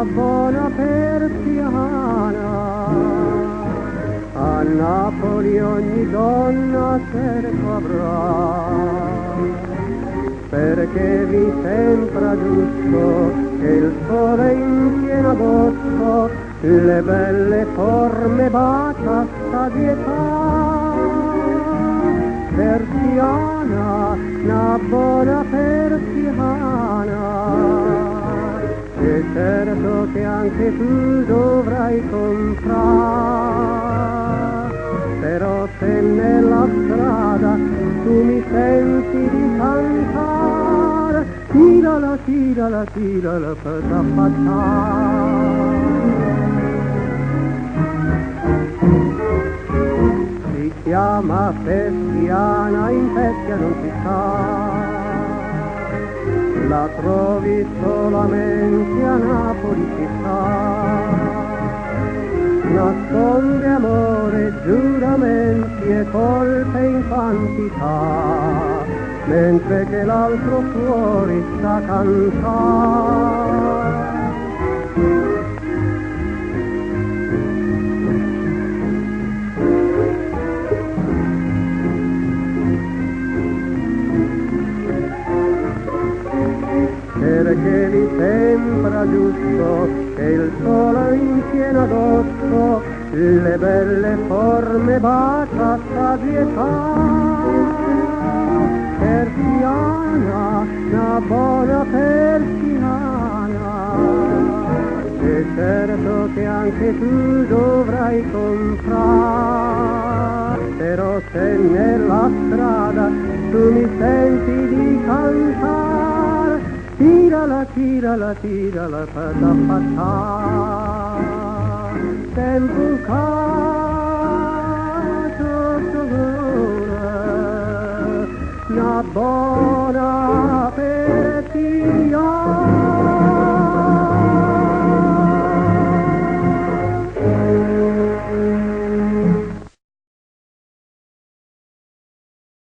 una buona persiana. A Napoli ogni donna cerco avrà, perché vi sembra giusto che il sole in pieno agosto le belle forme bacia sta di età. Persiana, una buona persiana, e certo che anche tu dovrai comprare. Però se nella strada tu mi senti di cantare, tirala, tirala, tirala per t'affacciare. Si chiama persiana, in Pescia non si sa, la trovi solamente a Napoli città. Nasconde amore, giuramenti e colpe in quantità, mentre che l'altro fuori sa cantare. Perché vi sembra giusto che il sole in pieno agosto le belle forme bacia sta di età. Persiana, una buona persiana, e certo che anche tu dovrai comprare. Però se nella strada tu mi senti di cantare, tirala, tirala, tirala per t'affacciare. Tempo caso una buona persiana.